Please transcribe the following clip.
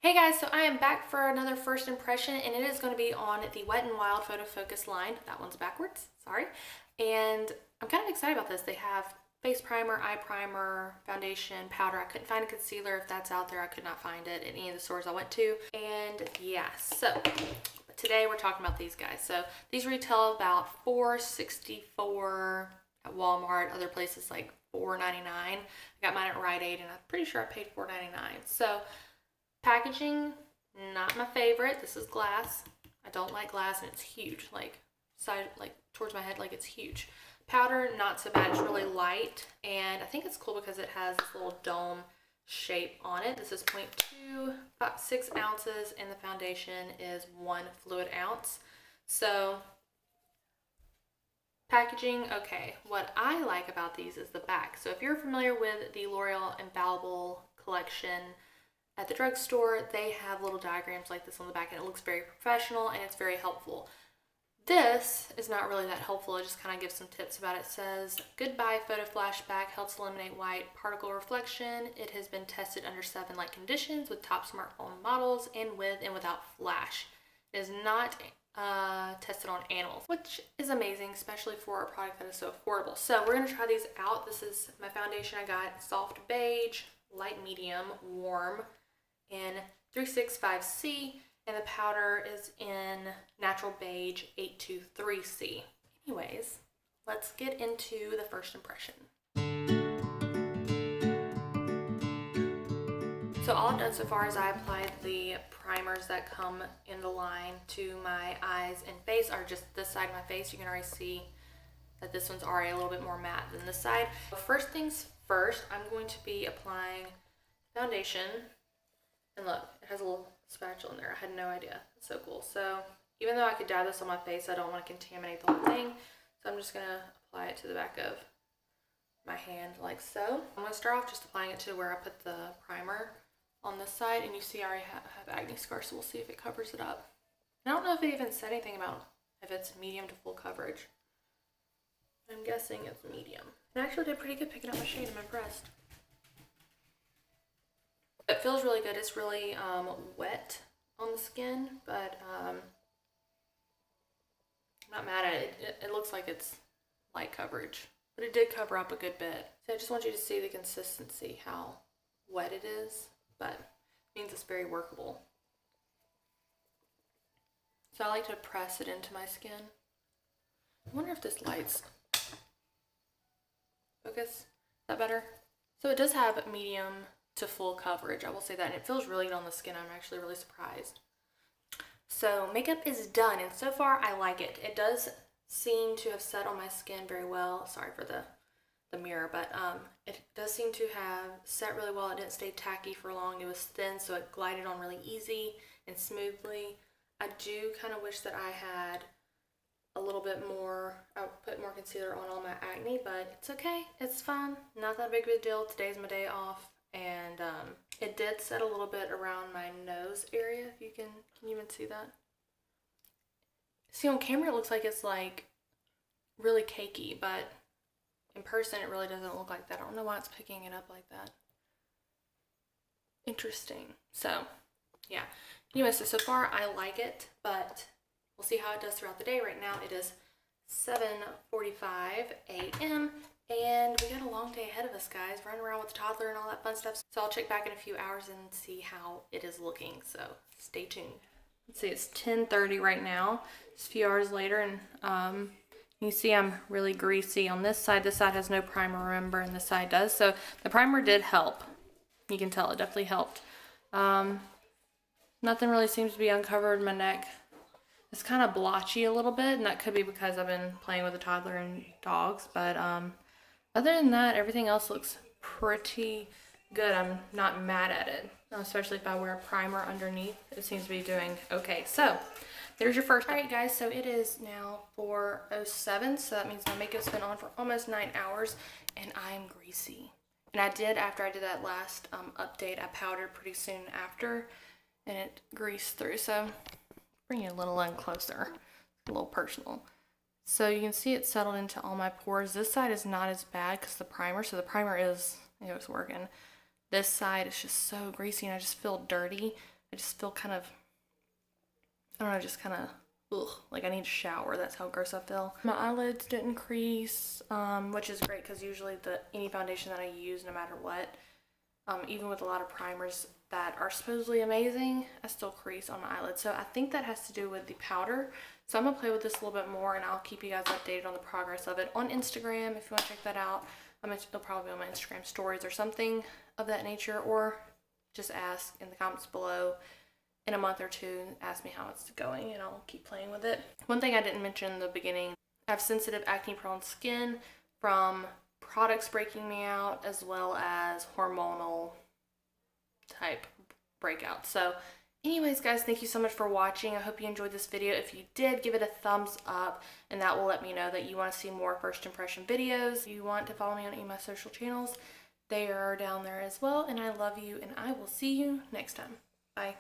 Hey guys, so I am back for another first impression, and it is going to be on the Wet n Wild Photo Focus line. That one's backwards, sorry. And I'm kind of excited about this. They have face primer, eye primer, foundation, powder. I couldn't find a concealer. If that's out there, I could not find it at any of the stores I went to. And yeah, so today we're talking about these guys. So these retail about $4.64 at Walmart, other places like $4.99. I got mine at Rite Aid, and I'm pretty sure I paid $4.99. So packaging, not my favorite. This is glass. I don't like glass, and it's huge, like towards my head, like it's huge. Powder, not so bad. It's really light, and I think it's cool because it has this little dome shape on it. This is 0.2, about 6 ounces, and the foundation is 1 fluid ounce. So packaging, okay. What I like about these is the back. So if you're familiar with the L'Oreal Infallible collection at the drugstore, they have little diagrams like this on the back, and it looks very professional and it's very helpful. This is not really that helpful. It just kind of gives some tips about it. It says, goodbye photo flashback, helps eliminate white particle reflection. It has been tested under 7 light conditions with top smartphone models and with and without flash. It is not tested on animals, which is amazing, especially for a product that is so affordable. So we're going to try these out. This is my foundation. I got soft beige, light medium, warm, in 365C, and the powder is in natural beige 823C. Anyways, let's get into the first impression. So all I've done so far is I applied the primers that come in the line to my eyes and face, or just this side of my face. You can already see that this one's already a little bit more matte than this side. First things first, I'm going to be applying foundation. And look, it has a little spatula in there. I had no idea. It's so cool. So even though I could dab this on my face, I don't want to contaminate the whole thing. So I'm just going to apply it to the back of my hand like so. I'm going to start off just applying it to where I put the primer on this side. And you see I already have acne scars, so we'll see if it covers it up. I don't know if it even said anything about if it's medium to full coverage. I'm guessing it's medium. It actually did pretty good picking up my shade. I'm impressed. It feels really good. It's really wet on the skin, but I'm not mad at it. It looks like it's light coverage, but it did cover up a good bit. So I just want you to see the consistency, how wet it is, but it means it's very workable. So I like to press it into my skin. I wonder if this light's focus. Is that better? So it does have medium to full coverage, I will say that, and it feels really good on the skin. I'm actually really surprised. So makeup is done, and so far I like it. It does seem to have set on my skin very well. Sorry for the mirror, but it does seem to have set really well. It didn't stay tacky for long. It was thin, so it glided on really easy and smoothly. I do kind of wish that I had a little bit more, I put more concealer on all my acne, but it's okay. It's fine. Not that big of a deal. Today's my day off. And it did set a little bit around my nose area, if you can you even see that? See, on camera it looks like it's like really cakey, but in person it really doesn't look like that. I don't know why it's picking it up like that. Interesting. So yeah, anyway, so far I like it, but we'll see how it does throughout the day. Right now it is 7:45 a.m. and we got a long day ahead of us, guys, running around with the toddler and all that fun stuff. So I'll check back in a few hours and see how it is looking, so stay tuned. Let's see, it's 10:30 right now. It's a few hours later, and you see I'm really greasy on this side. This side has no primer, remember, and this side does. So the primer did help. You can tell it definitely helped. Nothing really seems to be uncovered in my neck. It's kind of blotchy a little bit, and that could be because I've been playing with a toddler and dogs, but other than that, everything else looks pretty good. I'm not mad at it, especially if I wear a primer underneath. It seems to be doing okay. So there's your first. All right, guys, so it is now 4:07, so that means my makeup's been on for almost 9 hours, and I'm greasy. And I did, after I did that last update, I powdered pretty soon after, and it greased through. So bring you a little in closer, a little personal. So you can see it settled into all my pores. This side is not as bad because the primer, so the primer is, it's working. This side is just so greasy and I just feel dirty. I just feel kind of, I don't know, just kind of, ugh, like I need a shower. That's how gross I feel. My eyelids didn't crease, which is great because usually any foundation that I use, no matter what, even with a lot of primers that are supposedly amazing, I still crease on my eyelids. So I think that has to do with the powder. So I'm gonna play with this a little bit more, and I'll keep you guys updated on the progress of it on Instagram if you want to check that out. It'll probably be on my Instagram stories or something of that nature, or just ask in the comments below in a month or two, ask me how it's going, and I'll keep playing with it. One thing I didn't mention in the beginning, I have sensitive acne-prone skin from products breaking me out, as well as hormonal type breakouts. So anyways, guys, thank you so much for watching. I hope you enjoyed this video. If you did, give it a thumbs up, and that will let me know that you want to see more first impression videos. If you want to follow me on any of my social channels, they are down there as well. And I love you, and I will see you next time. Bye.